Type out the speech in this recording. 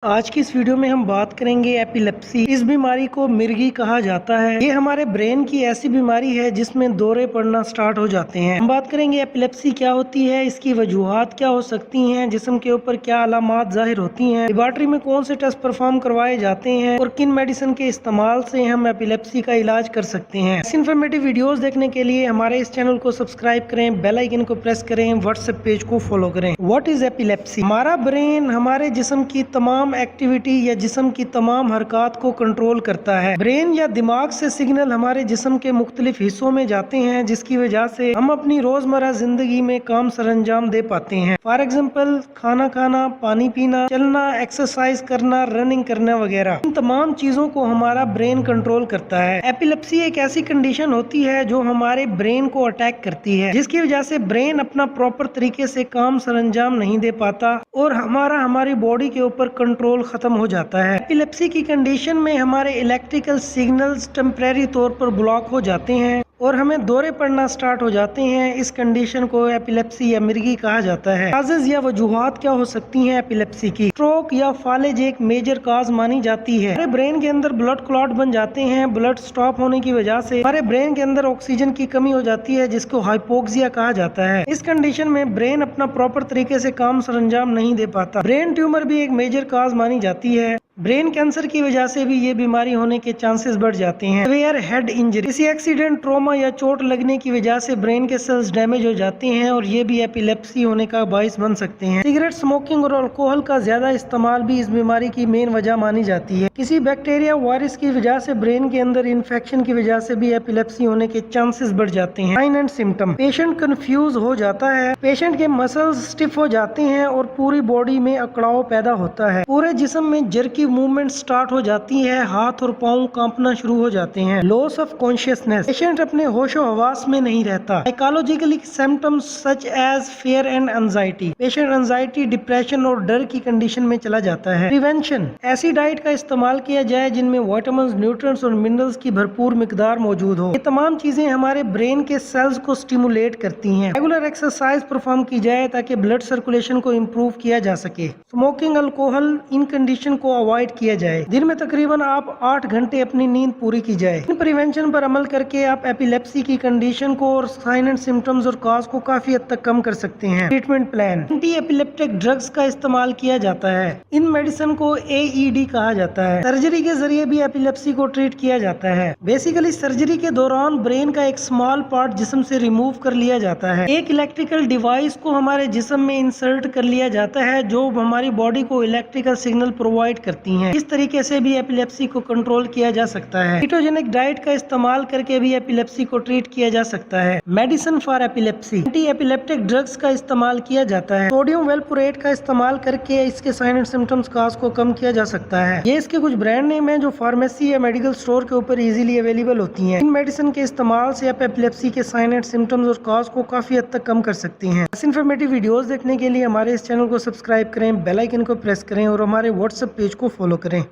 आज की इस वीडियो में हम बात करेंगे एपिलेप्सी। इस बीमारी को मिर्गी कहा जाता है। ये हमारे ब्रेन की ऐसी बीमारी है जिसमें दौरे पड़ना स्टार्ट हो जाते हैं। हम बात करेंगे एपिलेप्सी क्या होती है, इसकी वजूहात क्या हो सकती हैं, जिस्म के ऊपर क्या अलामात जाहिर होती हैं, लेबोरेटरी में कौन से टेस्ट परफॉर्म करवाए जाते हैं और किन मेडिसिन के इस्तेमाल से हम एपिलेप्सी का इलाज कर सकते हैं। ऐसी इन्फॉर्मेटिव वीडियोस देखने के लिए हमारे इस चैनल को सब्सक्राइब करें, बेल आइकन को प्रेस करें, व्हाट्सएप पेज को फॉलो करें। What is epilepsy? हमारा ब्रेन हमारे जिस्म की तमाम एक्टिविटी या जिस्म की तमाम हरकत को कंट्रोल करता है। ब्रेन या दिमाग से सिग्नल हमारे जिस्म के मुख्तलिफ हिस्सों में जाते हैं, जिसकी वजह से हम अपनी रोजमर्रा जिंदगी में काम सरअंजाम दे पाते हैं। फॉर एग्जाम्पल खाना खाना, पानी पीना, चलना, एक्सरसाइज करना, रनिंग करना वगैरह। इन तमाम चीजों को हमारा ब्रेन कंट्रोल करता है। एपिलेप्सी एक ऐसी कंडीशन होती है जो हमारे ब्रेन को अटैक करती है, जिसकी वजह से ब्रेन अपना प्रॉपर तरीके से काम सरअंजाम नहीं दे पाता और हमारी बॉडी के ऊपर कंट्रोल खत्म हो जाता है। एपिलेप्सी की कंडीशन में हमारे इलेक्ट्रिकल सिग्नल्स टेम्परेरी तौर पर ब्लॉक हो जाते हैं और हमें दौरे पड़ना स्टार्ट हो जाते हैं। इस कंडीशन को एपिलेप्सी या मिर्गी कहा जाता है। काजेज या वजूहात क्या हो सकती हैं एपिलेप्सी की? स्ट्रोक या फालेज एक मेजर काज मानी जाती है। हमारे ब्रेन के अंदर ब्लड क्लॉट बन जाते हैं। ब्लड स्टॉप होने की वजह से हमारे ब्रेन के अंदर ऑक्सीजन की कमी हो जाती है, जिसको हाइपोक्सिया कहा जाता है। इस कंडीशन में ब्रेन अपना प्रॉपर तरीके से काम सरअंजाम नहीं दे पाता। ब्रेन ट्यूमर भी एक मेजर काज मानी जाती है। ब्रेन कैंसर की वजह से भी ये बीमारी होने के चांसेस बढ़ जाते हैं। सिवियर हेड इंजरी, किसी एक्सीडेंट, ट्रॉमा या चोट लगने की वजह से ब्रेन के सेल्स डैमेज हो जाते हैं और ये भी एपिलेप्सी होने का बाइस बन सकते हैं। सिगरेट स्मोकिंग और अल्कोहल का ज्यादा इस्तेमाल भी इस बीमारी की मेन वजह मानी जाती है। किसी बैक्टीरिया वायरस की वजह से ब्रेन के अंदर इन्फेक्शन की वजह से भी एपिलेप्सी होने के चांसेस बढ़ जाते हैं। Sign and symptom, patient confuse हो जाता है, पेशेंट के मसल्स स्टिफ हो जाते हैं और पूरी बॉडी में अकड़ाव पैदा होता है। पूरे जिस्म में जर्की मूवमेंट स्टार्ट हो जाती है, हाथ और पांव कांपना शुरू हो जाते हैं। लॉस ऑफ कॉन्शियसनेस, पेशेंट अपने होशो हवास में नहीं रहता। Psychologically symptoms such as fear and anxiety, patient anxiety, depression और डर की कंडीशन में चला जाता है। प्रिवेंशन, ऐसी डाइट का इस्तेमाल किया जाए जिनमें विटामिन्स, न्यूट्रिएंट्स और मिनरल्स की भरपूर मिकदार मौजूद हो। ये तमाम चीजें हमारे ब्रेन के सेल्स को स्टिमुलेट करती हैं। रेगुलर एक्सरसाइज परफॉर्म की जाए ताकि ब्लड सर्कुलेशन को इम्प्रूव किया जा सके। स्मोकिंग, अल्कोहल, इन कंडीशन को अवॉइड किया जाए। दिन में तकरीबन आप 8 घंटे अपनी नींद पूरी की जाए। इन प्रिवेंशन पर अमल करके आप एपिलेप्सी की कंडीशन को और साइन एंड सिम्टम्स और कॉज को काफी हद तक कम कर सकते हैं। Treatment plan, anti epileptic drugs का इस्तेमाल किया जाता है। इन मेडिसिन को AED कहा जाता है। सर्जरी के जरिए भी एपिलेप्सी को ट्रीट किया जाता है। बेसिकली सर्जरी के दौरान ब्रेन का एक स्मॉल पार्ट जिस्म से रिमूव कर लिया जाता है। एक इलेक्ट्रिकल डिवाइस को हमारे जिस्म में इंसर्ट कर लिया जाता है जो हमारी बॉडी को इलेक्ट्रिकल सिग्नल प्रोवाइड करती है। इस तरीके से भी एपिलेप्सी को कंट्रोल किया जा सकता है। कीटोजेनिक डाइट का इस्तेमाल करके भी एपिलेप्सी को ट्रीट किया जा सकता है। Medicine for epilepsy, anti epileptic drugs का इस्तेमाल किया जाता है। सोडियम वेलपुरेट का इस्तेमाल करके इसके साइन एंड सिम्टम्स कॉज को कम किया जा सकता है। ये इसके कुछ ब्रांड नेम है जो फार्मेसी या मेडिकल स्टोर के ऊपर इजीली अवेलेबल होती हैं। इन मेडिसिन के इस्तेमाल से आप एपिलेप्सी के साइन एंड सिम्टम्स और कॉज को काफी हद तक कम कर सकते हैं। ऐसे इन्फॉर्मेटिव वीडियोस देखने के लिए हमारे इस चैनल को सब्सक्राइब करें, बेल आइकन को प्रेस करें और हमारे व्हाट्सएप पेज को फॉलो करें।